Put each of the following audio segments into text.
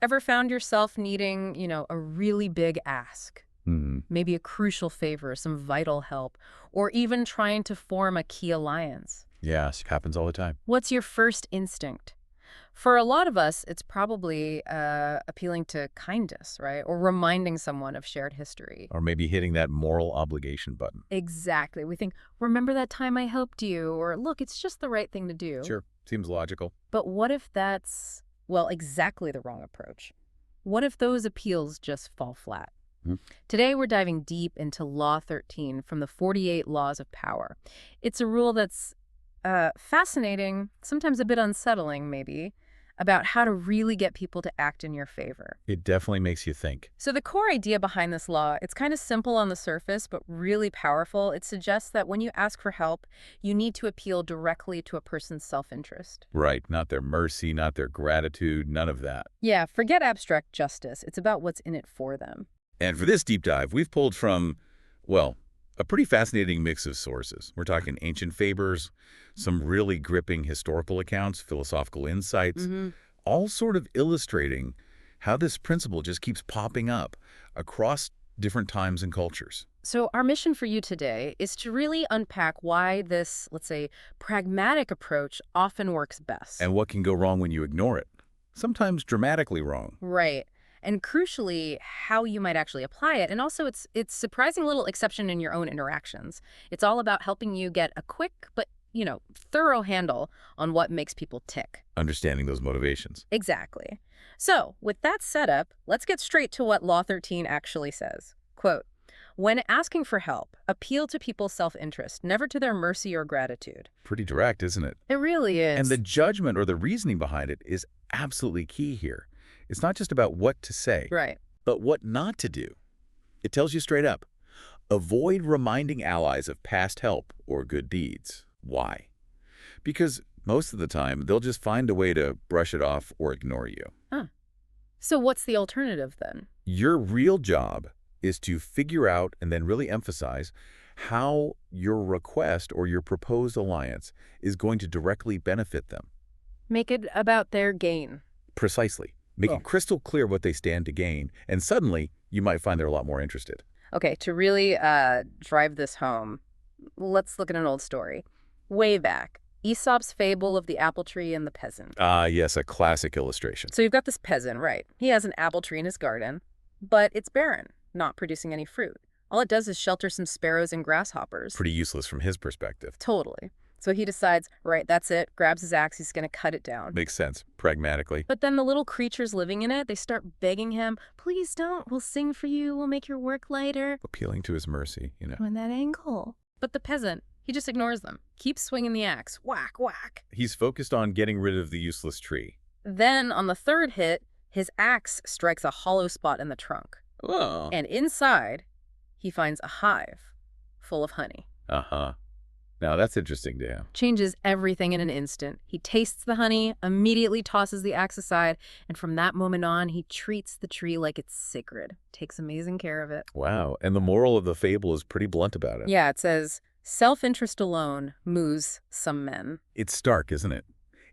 Ever found yourself needing, a really big ask? Hmm. Maybe a crucial favor, some vital help, or even trying to form a key alliance? Yes, happens all the time. What's your first instinct? For a lot of us, it's probably appealing to kindness, right? Or reminding someone of shared history. Or maybe hitting that moral obligation button. Exactly. We think, remember that time I helped you? Or look, it's just the right thing to do. Sure, seems logical. But what if that's, well, exactly the wrong approach? What if those appeals just fall flat? Hmm. Today, we're diving deep into Law 13 from the 48 Laws of Power. It's a rule that's fascinating, sometimes a bit unsettling, maybe, about how to really get people to act in your favor. It definitely makes you think. So the core idea behind this law, it's kind of simple on the surface, but really powerful. It suggests that when you ask for help, you need to appeal directly to a person's self-interest. Right, not their mercy, not their gratitude, none of that. Yeah, forget abstract justice. It's about what's in it for them. And for this deep dive, we've pulled from, well, a pretty fascinating mix of sources. We're talking ancient fables, some really gripping historical accounts, philosophical insights, all sort of illustrating how this principle just keeps popping up across different times and cultures. So our mission for you today is to really unpack why this, let's say, pragmatic approach often works best. And what can go wrong when you ignore it? Sometimes dramatically wrong. Right. And crucially, how you might actually apply it. And also, it's surprising little exception in your own interactions. It's all about helping you get a quick but, thorough handle on what makes people tick. Understanding those motivations. Exactly. So, with that setup, let's get straight to what Law 13 actually says. Quote, when asking for help, appeal to people's self-interest, never to their mercy or gratitude. Pretty direct, isn't it? It really is. And the judgment or the reasoning behind it is absolutely key here. It's not just about what to say, Right. but what not to do. It tells you straight up. Avoid reminding allies of past help or good deeds. Why? Because most of the time, they'll just find a way to brush it off or ignore you. Huh. So what's the alternative then? Your real job is to figure out and then really emphasize how your request or your proposed alliance is going to directly benefit them. Make it about their gain. Precisely. Make it crystal clear what they stand to gain, and suddenly you might find they're a lot more interested. Okay, to really drive this home, let's look at an old story. Way back, Aesop's fable of the apple tree and the peasant. Ah, yes, a classic illustration. So you've got this peasant, right? He has an apple tree in his garden, but it's barren, not producing any fruit. All it does is shelter some sparrows and grasshoppers. Pretty useless from his perspective. Totally. So he decides, right, that's it, grabs his axe, he's going to cut it down. Makes sense, pragmatically. But then the little creatures living in it, they start begging him, please don't, we'll sing for you, we'll make your work lighter. Appealing to his mercy, In that angle. But the peasant, he just ignores them, keeps swinging the axe, whack, whack. He's focused on getting rid of the useless tree. Then, on the third hit, his axe strikes a hollow spot in the trunk. Oh. And inside, he finds a hive full of honey. Uh-huh. Now, that's interesting to him. Changes everything in an instant. He tastes the honey, immediately tosses the axe aside, and from that moment on, he treats the tree like it's sacred. Takes amazing care of it. Wow. And the moral of the fable is pretty blunt about it. Yeah, it says, self-interest alone moves some men. It's stark, isn't it?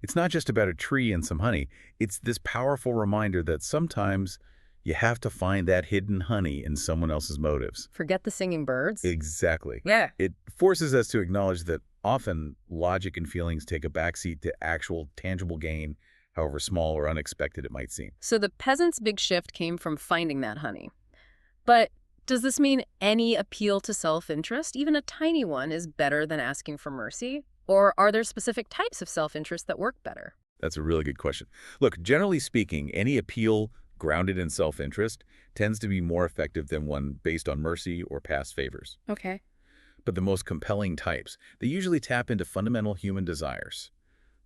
It's not just about a tree and some honey. It's this powerful reminder that sometimes you have to find that hidden honey in someone else's motives. Forget the singing birds. Exactly. Yeah. It forces us to acknowledge that often logic and feelings take a backseat to actual tangible gain, however small or unexpected it might seem. So the peasant's big shift came from finding that honey. But does this mean any appeal to self-interest, even a tiny one, is better than asking for mercy? Or are there specific types of self-interest that work better? That's a really good question. Look, generally speaking, any appeal grounded in self-interest tends to be more effective than one based on mercy or past favors. Okay. But the most compelling types, they usually tap into fundamental human desires.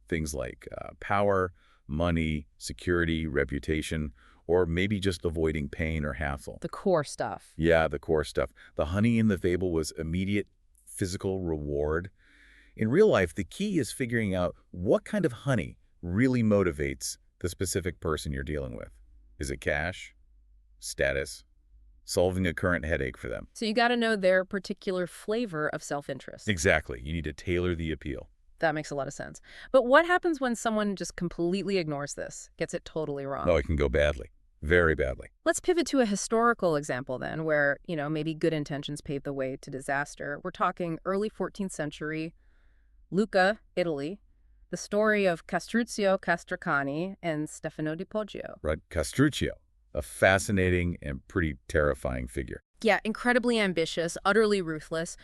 Things like power, money, security, reputation, or maybe just avoiding pain or hassle. The core stuff. Yeah, the core stuff. The honey in the fable was immediate physical reward. In real life, the key is figuring out what kind of honey really motivates the specific person you're dealing with. Is it cash? Status? Solving a current headache for them? So you got to know their particular flavor of self-interest. Exactly. You need to tailor the appeal. That makes a lot of sense. But what happens when someone just completely ignores this, gets it totally Oh, wrong? it can go badly. Very badly. Let's pivot to a historical example then, where, maybe good intentions paved the way to disaster. We're talking early 14th century, Lucca, Italy, the story of Castruccio Castracani and Stefano di Poggio. Right. Castruccio, a fascinating and pretty terrifying figure. Yeah, incredibly ambitious, utterly ruthless,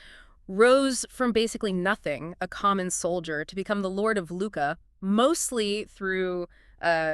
rose from basically nothing, a common soldier, to become the Lord of Lucca, mostly through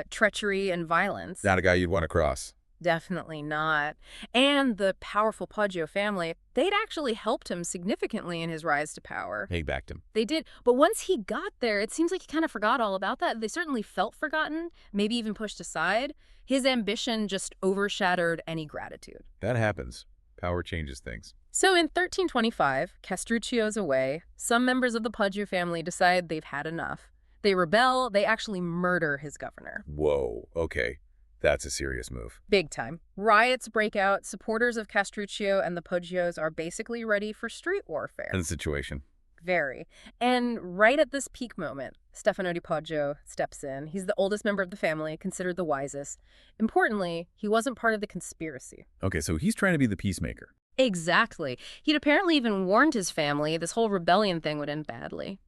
treachery and violence. Not a guy you'd want to cross. Definitely not. And the powerful Poggio family, they'd actually helped him significantly in his rise to power. They backed him. They did. But once he got there, it seems like he kind of forgot all about that. They certainly felt forgotten, maybe even pushed aside. His ambition just overshadowed any gratitude. That happens. Power changes things. So in 1325, Castruccio's away. Some members of the Poggio family decide they've had enough. They rebel. They actually murder his governor. Whoa, okay. That's a serious move. Big time. Riots break out. Supporters of Castruccio and the Poggios are basically ready for street warfare. And the situation. Very. And right at this peak moment, Stefano di Poggio steps in. He's the oldest member of the family, considered the wisest. Importantly, he wasn't part of the conspiracy. Okay, so he's trying to be the peacemaker. Exactly. He'd apparently even warned his family this whole rebellion thing would end badly.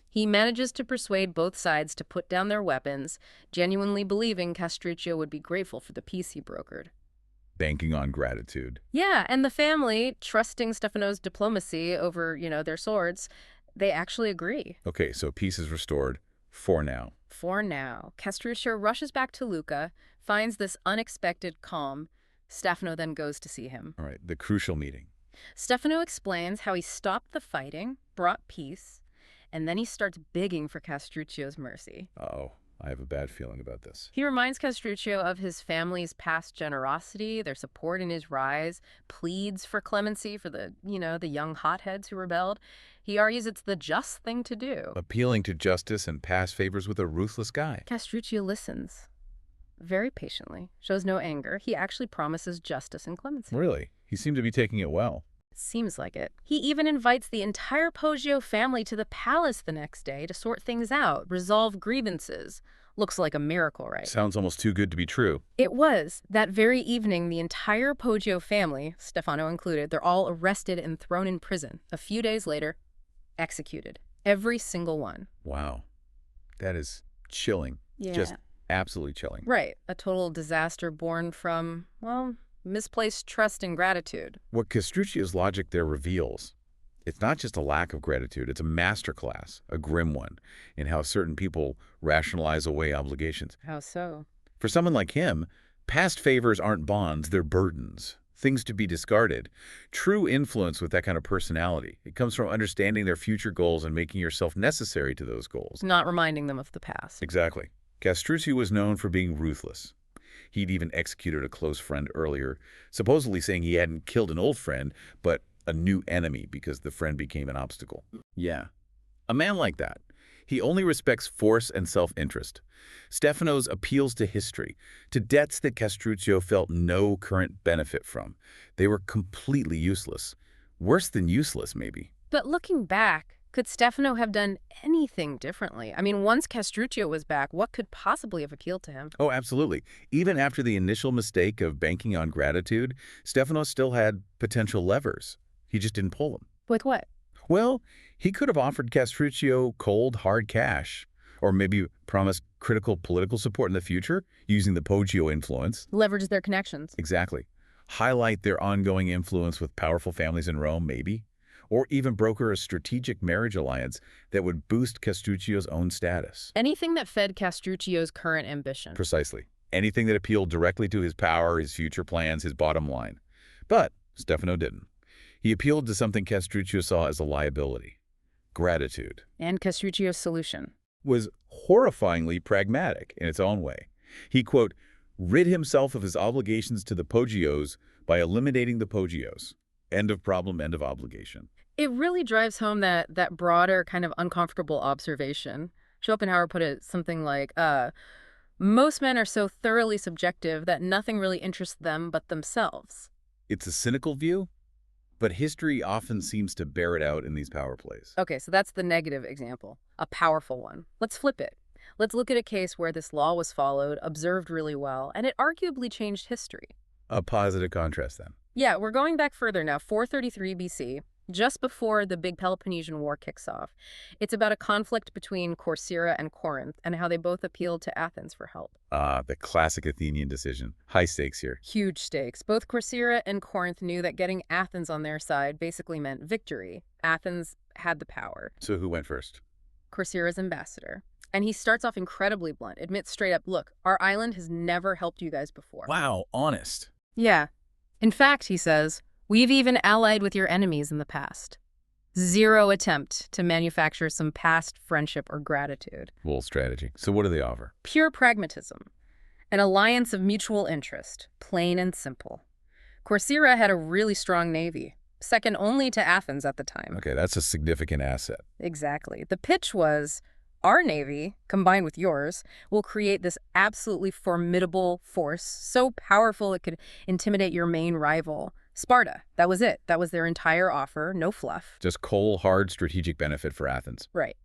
He manages to persuade both sides to put down their weapons, genuinely believing Castruccio would be grateful for the peace he brokered. Banking on gratitude. Yeah, and the family, trusting Stefano's diplomacy over, their swords, they actually agree. Okay, so peace is restored for now. For now. Castruccio rushes back to Lucca, finds this unexpected calm. Stefano then goes to see him. All right, the crucial meeting. Stefano explains how he stopped the fighting, brought peace, and then he starts begging for Castruccio's mercy. Uh-oh, I have a bad feeling about this. He reminds Castruccio of his family's past generosity, their support in his rise, pleads for clemency for the young hotheads who rebelled. He argues it's the just thing to do. Appealing to justice and past favors with a ruthless guy. Castruccio listens very patiently, shows no anger. He actually promises justice and clemency. Really? He seemed to be taking it well. Seems like it. He even invites the entire Poggio family to the palace the next day to sort things out, resolve grievances. Looks like a miracle, right? Sounds almost too good to be true. It was. That very evening, the entire Poggio family, Stefano included, they're all arrested and thrown in prison. A few days later, executed. Every single one. Wow. That is chilling. Yeah. Just absolutely chilling. Right. A total disaster born from, misplaced trust and gratitude. What Castruccio's logic there reveals, it's not just a lack of gratitude, it's a masterclass, a grim one, in how certain people rationalize away obligations. How so? For someone like him, past favors aren't bonds, they're burdens, things to be discarded. True influence with that kind of personality, it comes from understanding their future goals and making yourself necessary to those goals. Not reminding them of the past. Exactly. Castruccio was known for being ruthless. He'd even executed a close friend earlier, supposedly saying he hadn't killed an old friend, but a new enemy because the friend became an obstacle. Yeah, a man like that. He only respects force and self-interest. Stefano's appeals to history, to debts that Castruccio felt no current benefit from. They were completely useless. Worse than useless, maybe. But looking back, could Stefano have done anything differently? I mean, once Castruccio was back, what could possibly have appealed to him? Oh, absolutely. Even after the initial mistake of banking on gratitude, Stefano still had potential levers. He just didn't pull them. With what? Well, he could have offered Castruccio cold, hard cash, or maybe promised critical political support in the future using the Poggio influence. Leverage their connections. Exactly. Highlight their ongoing influence with powerful families in Rome, maybe. Or even broker a strategic marriage alliance that would boost Castruccio's own status. Anything that fed Castruccio's current ambition. Precisely. Anything that appealed directly to his power, his future plans, his bottom line. But Stefano didn't. He appealed to something Castruccio saw as a liability. Gratitude. And Castruccio's solution Was horrifyingly pragmatic in its own way. He, quote, rid himself of his obligations to the Poggios by eliminating the Poggios. End of problem, end of obligation. It really drives home that broader kind of uncomfortable observation. Schopenhauer put it something like, most men are so thoroughly subjective that nothing really interests them but themselves. It's a cynical view, but history often seems to bear it out in these power plays. Okay, so that's the negative example, a powerful one. Let's flip it. Let's look at a case where this law was followed, observed really well, and it arguably changed history. A positive contrast, then. Yeah, we're going back further now, 433 BC, just before the big Peloponnesian War kicks off. It's about a conflict between Corcyra and Corinth and how they both appealed to Athens for help. The classic Athenian decision. High stakes here. Huge stakes. Both Corcyra and Corinth knew that getting Athens on their side basically meant victory. Athens had the power. So who went first? Corcyra's ambassador. And he starts off incredibly blunt, admits straight up, look, our island has never helped you guys before. Wow, honest. Yeah. In fact, he says, we've even allied with your enemies in the past. Zero attempt to manufacture some past friendship or gratitude. Bold strategy. So what do they offer? Pure pragmatism. An alliance of mutual interest. Plain and simple. Corcyra had a really strong navy, second only to Athens at the time. Okay, that's a significant asset. Exactly. The pitch was, our navy, combined with yours, will create this absolutely formidable force, so powerful it could intimidate your main rival, Sparta. That was it. That was their entire offer, no fluff. Just cold, hard strategic benefit for Athens. Right.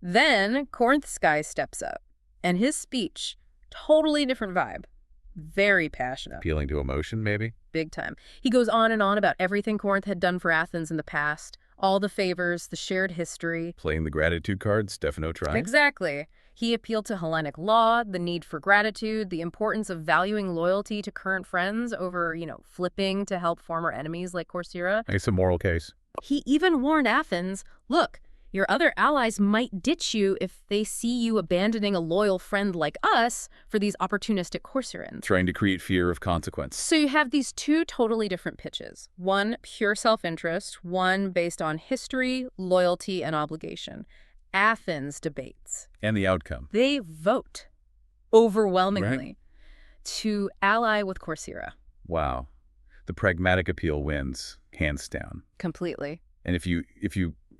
Then Corinth's guy steps up, and his speech, totally different vibe. Very passionate. Appealing to emotion, maybe? Big time. He goes on and on about everything Corinth had done for Athens in the past, all the favors, the shared history. Playing the gratitude card, Stefano tried. Exactly. He appealed to Hellenic law, the need for gratitude, the importance of valuing loyalty to current friends over, flipping to help former enemies like Corcyra. It's a moral case. He even warned Athens, look, your other allies might ditch you if they see you abandoning a loyal friend like us for these opportunistic Corcyrans. Trying to create fear of consequence. So you have these two totally different pitches. One, pure self-interest. One, based on history, loyalty, and obligation. Athens debates. And the outcome. They vote overwhelmingly Right. to ally with Corcyra. Wow. The pragmatic appeal wins, hands down. Completely. And if you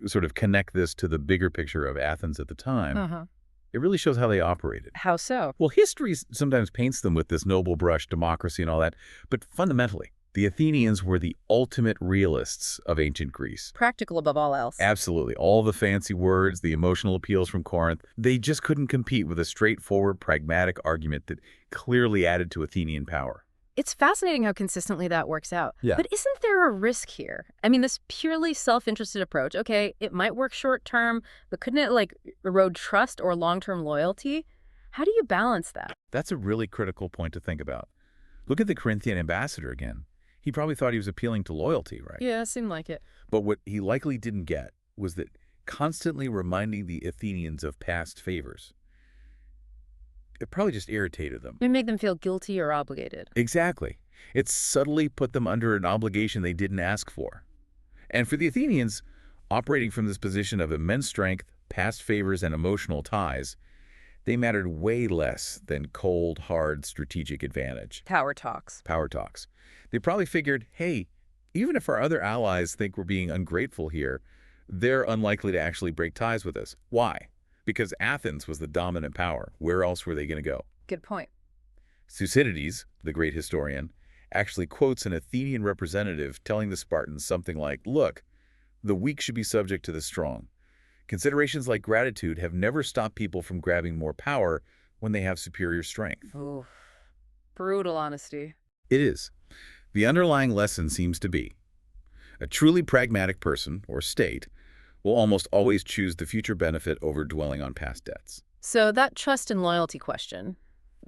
sort of connect this to the bigger picture of Athens at the time, it really shows how they operated. How so? Well, history sometimes paints them with this noble brush, democracy and all that, but fundamentally, the Athenians were the ultimate realists of ancient Greece. Practical above all else. Absolutely. All the fancy words, the emotional appeals from Corinth, they just couldn't compete with a straightforward, pragmatic argument that clearly added to Athenian power. It's fascinating how consistently that works out. Yeah. But isn't there a risk here? I mean, this purely self-interested approach, okay, it might work short-term, but couldn't it, erode trust or long-term loyalty? How do you balance that? That's a really critical point to think about. Look at the Corinthian ambassador again. He probably thought he was appealing to loyalty, right? Yeah, it seemed like it. But what he likely didn't get was that constantly reminding the Athenians of past favors, it probably just irritated them. It made them feel guilty or obligated. Exactly. It subtly put them under an obligation they didn't ask for. And for the Athenians, operating from this position of immense strength, past favors, and emotional ties, they mattered way less than cold, hard strategic advantage. Power talks. Power talks. They probably figured, hey, even if our other allies think we're being ungrateful here, they're unlikely to actually break ties with us. Why? Because Athens was the dominant power. Where else were they going to go? Good point. Thucydides, the great historian, actually quotes an Athenian representative telling the Spartans something like, look, the weak should be subject to the strong. Considerations like gratitude have never stopped people from grabbing more power when they have superior strength. Ooh, brutal honesty. It is. The underlying lesson seems to be a truly pragmatic person, or state, will almost always choose the future benefit over dwelling on past debts. So that trust and loyalty question,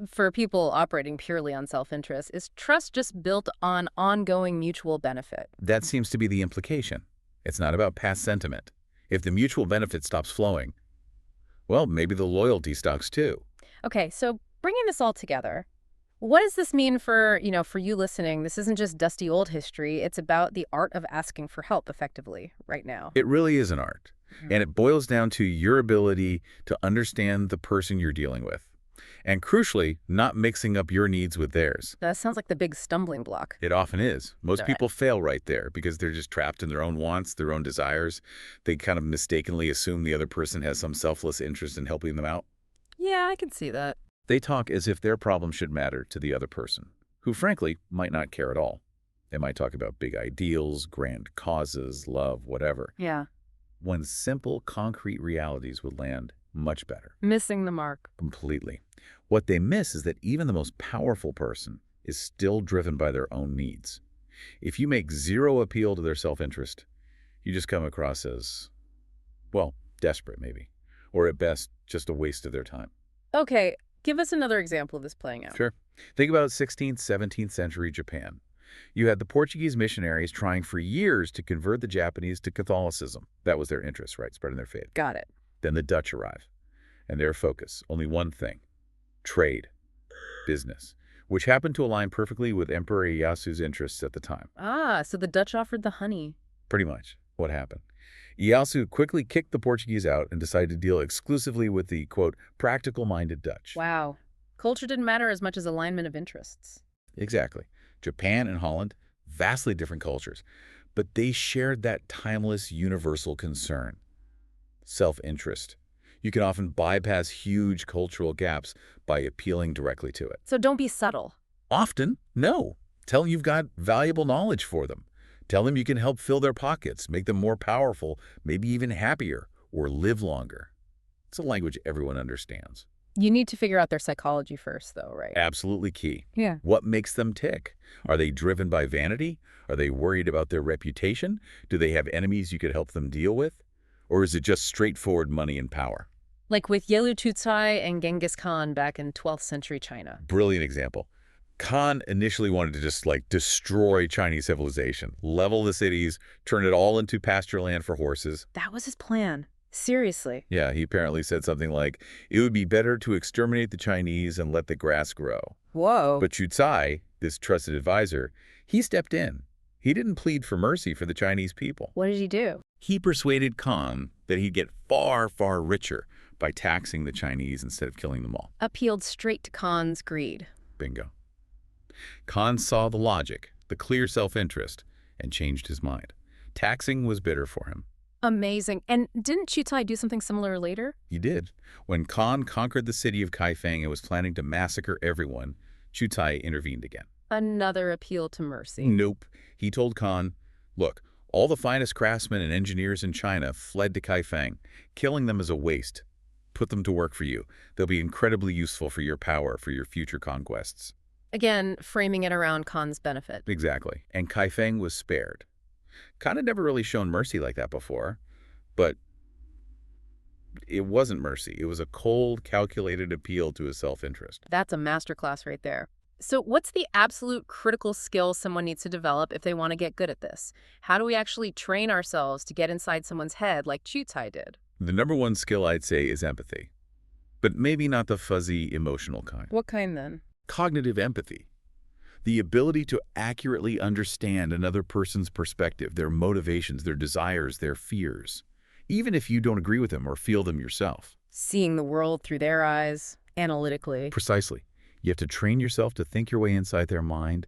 for people operating purely on self-interest, is trust just built on ongoing mutual benefit? That seems to be the implication. It's not about past sentiment. If the mutual benefit stops flowing, well, maybe the loyalty stops too. Okay, so bringing this all together, what does this mean for you listening? This isn't just dusty old history. It's about the art of asking for help effectively right now. It really is an art. And it boils down to your ability to understand the person you're dealing with. And crucially, not mixing up your needs with theirs. That sounds like the big stumbling block. It often is. Most Right. people fail right there because they're just trapped in their own wants, their own desires. They kind of mistakenly assume the other person has some selfless interest in helping them out. Yeah, I can see that. They talk as if their problem should matter to the other person, who frankly might not care at all. They might talk about big ideals, grand causes, love, whatever, Yeah. when simple, concrete realities would land much better. Missing the mark. Completely. What they miss is that even the most powerful person is still driven by their own needs. If you make zero appeal to their self-interest, you just come across as, well, desperate maybe, or at best, just a waste of their time. Okay, give us another example of this playing out. Sure. Think about 16th, 17th century Japan. You had the Portuguese missionaries trying for years to convert the Japanese to Catholicism. That was their interest, right? Spreading their faith. Got it. Then the Dutch arrive, and their focus, only one thing: trade, business, which happened to align perfectly with Emperor Ieyasu's interests at the time. Ah, so the Dutch offered the honey. Pretty much what happened. Ieyasu quickly kicked the Portuguese out and decided to deal exclusively with the, quote, practical-minded Dutch. Wow. Culture didn't matter as much as alignment of interests. Exactly. Japan and Holland, vastly different cultures, but they shared that timeless, universal concern: self-interest. You can often bypass huge cultural gaps by appealing directly to it. So don't be subtle. Often, no. Tell them you've got valuable knowledge for them. Tell them you can help fill their pockets, make them more powerful, maybe even happier, or live longer. It's a language everyone understands. You need to figure out their psychology first, though, right? Absolutely key. Yeah. What makes them tick? Are they driven by vanity? Are they worried about their reputation? Do they have enemies you could help them deal with? Or is it just straightforward money and power? Like with Yelu Tutsai and Genghis Khan back in 12th century China. Brilliant example. Khan initially wanted to just destroy Chinese civilization, level the cities, turn it all into pasture land for horses. That was his plan. Seriously. Yeah, he apparently said something like, it would be better to exterminate the Chinese and let the grass grow. Whoa. But Chucai, this trusted advisor, he stepped in. He didn't plead for mercy for the Chinese people. What did he do? He persuaded Khan that he'd get far, far richer by taxing the Chinese instead of killing them all. Appealed straight to Khan's greed. Bingo. Khan saw the logic, the clear self-interest, and changed his mind. Taxing was bitter for him. Amazing. And didn't Chutai do something similar later? He did. When Khan conquered the city of Kaifeng and was planning to massacre everyone, Chutai intervened again. Another appeal to mercy. Nope. He told Khan, look, all the finest craftsmen and engineers in China fled to Kaifeng. Killing them is a waste. Put them to work for you. They'll be incredibly useful for your power, for your future conquests. Again, framing it around Khan's benefit. Exactly. And Kaifeng was spared. Khan had never really shown mercy like that before, but it wasn't mercy. It was a cold, calculated appeal to his self-interest. That's a masterclass right there. So what's the absolute critical skill someone needs to develop if they want to get good at this? How do we actually train ourselves to get inside someone's head like Chutai did? The number one skill, I'd say, is empathy. But maybe not the fuzzy, emotional kind. What kind then? Cognitive empathy. The ability to accurately understand another person's perspective, their motivations, their desires, their fears, even if you don't agree with them or feel them yourself. Seeing the world through their eyes, analytically. Precisely. You have to train yourself to think your way inside their mind,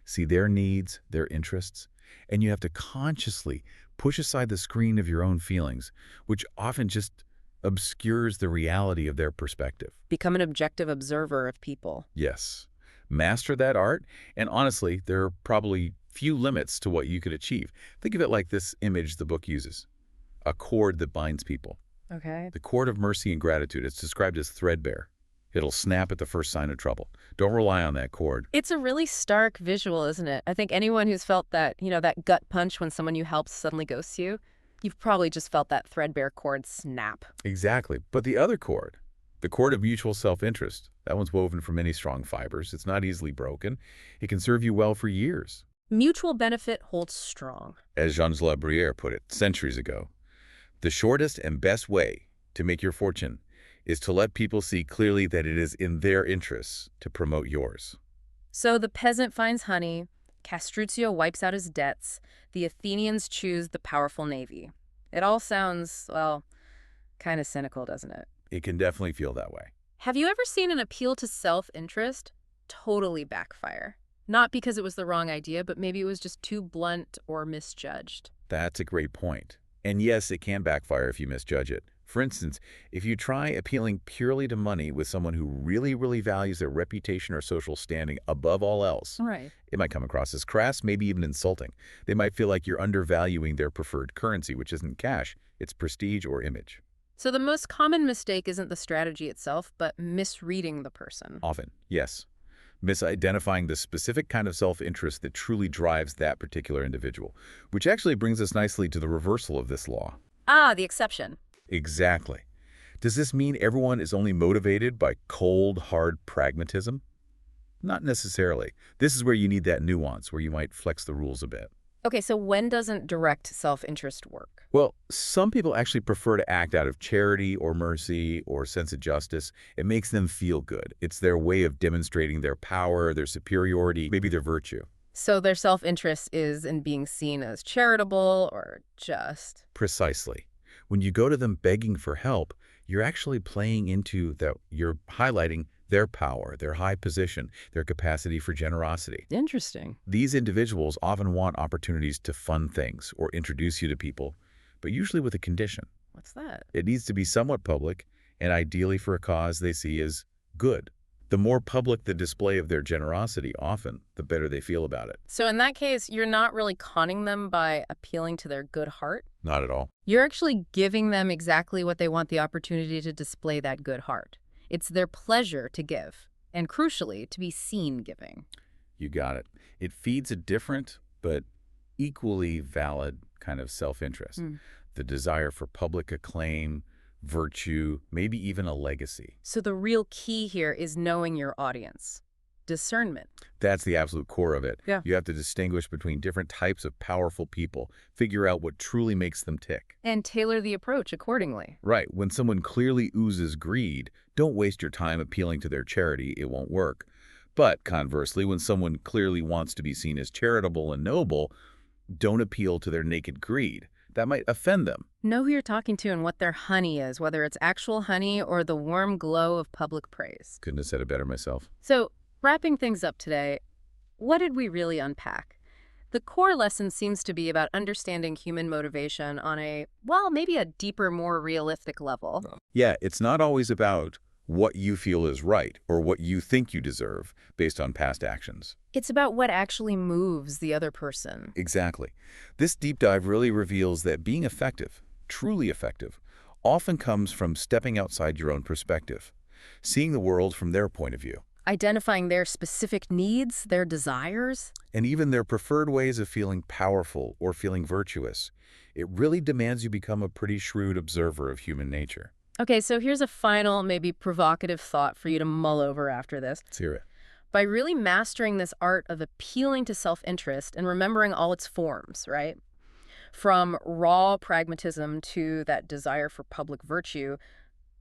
see their needs, their interests, and you have to consciously push aside the screen of your own feelings, which often just obscures the reality of their perspective. Become an objective observer of people. Yes. Master that art, and honestly, there are probably few limits to what you could achieve. Think of it like this image the book uses: a cord that binds people. Okay. The cord of mercy and gratitude. It's described as threadbare. It'll snap at the first sign of trouble. Don't rely on that cord. It's a really stark visual, isn't it? I think anyone who's felt that, that gut punch when someone you helped suddenly ghosts you, you've probably just felt that threadbare cord snap. Exactly. But the other cord, the cord of mutual self-interest, that one's woven from many strong fibers. It's not easily broken. It can serve you well for years. Mutual benefit holds strong. As Jean La Bruyere put it centuries ago, the shortest and best way to make your fortune is to let people see clearly that it is in their interests to promote yours. So the peasant finds honey, Castruccio wipes out his debts, the Athenians choose the powerful navy. It all sounds, well, kind of cynical, doesn't it? It can definitely feel that way. Have you ever seen an appeal to self-interest totally backfire? Not because it was the wrong idea, but maybe it was just too blunt or misjudged. That's a great point. And yes, it can backfire if you misjudge it. For instance, if you try appealing purely to money with someone who really, really values their reputation or social standing above all else, Right. it might come across as crass, maybe even insulting. They might feel like you're undervaluing their preferred currency, which isn't cash, it's prestige or image. So the most common mistake isn't the strategy itself, but misreading the person. Often, yes. Misidentifying the specific kind of self-interest that truly drives that particular individual, which actually brings us nicely to the reversal of this law. Ah, the exception. Exactly. Does this mean everyone is only motivated by cold, hard pragmatism? Not necessarily. This is where you need that nuance, where you might flex the rules a bit. Okay, so when doesn't direct self-interest work? Well, some people actually prefer to act out of charity or mercy or sense of justice. It makes them feel good. It's their way of demonstrating their power, their superiority, maybe their virtue. So their self-interest is in being seen as charitable or just. Precisely. When you go to them begging for help, you're actually playing into that, you're highlighting their power, their high position, their capacity for generosity. Interesting. These individuals often want opportunities to fund things or introduce you to people, but usually with a condition. What's that? It needs to be somewhat public and ideally for a cause they see as good. The more public the display of their generosity, often, the better they feel about it. So in that case, you're not really conning them by appealing to their good heart. Not at all. You're actually giving them exactly what they want, the opportunity to display that good heart. It's their pleasure to give, and crucially, to be seen giving. You got it. It feeds a different but equally valid kind of self-interest. The desire for public acclaim, virtue, maybe even a legacy. So the real key here is knowing your audience. Discernment. That's the absolute core of it. Yeah. You have to distinguish between different types of powerful people, figure out what truly makes them tick. And tailor the approach accordingly. Right. When someone clearly oozes greed, don't waste your time appealing to their charity. It won't work. But conversely, when someone clearly wants to be seen as charitable and noble, don't appeal to their naked greed. That might offend them. Know who you're talking to and what their honey is, whether it's actual honey or the warm glow of public praise. Couldn't have said it better myself. So, wrapping things up today, what did we really unpack? The core lesson seems to be about understanding human motivation on a, well, maybe a deeper, more realistic level. Yeah, it's not always about what you feel is right or what you think you deserve based on past actions. It's about what actually moves the other person. Exactly. This deep dive really reveals that being effective, truly effective, often comes from stepping outside your own perspective, seeing the world from their point of view. Identifying their specific needs, their desires. And even their preferred ways of feeling powerful or feeling virtuous. It really demands you become a pretty shrewd observer of human nature. Okay, so here's a final, maybe provocative thought for you to mull over after this. Let's hear it. By really mastering this art of appealing to self-interest and remembering all its forms, right? From raw pragmatism to that desire for public virtue,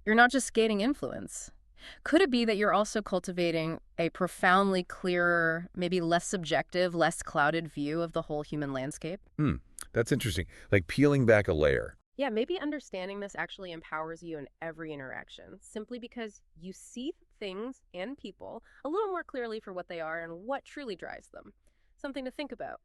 you're not just gaining influence. Could it be that you're also cultivating a profoundly clearer, maybe less subjective, less clouded view of the whole human landscape? That's interesting. Like peeling back a layer. Yeah, maybe understanding this actually empowers you in every interaction, simply because you see things and people a little more clearly for what they are and what truly drives them. Something to think about.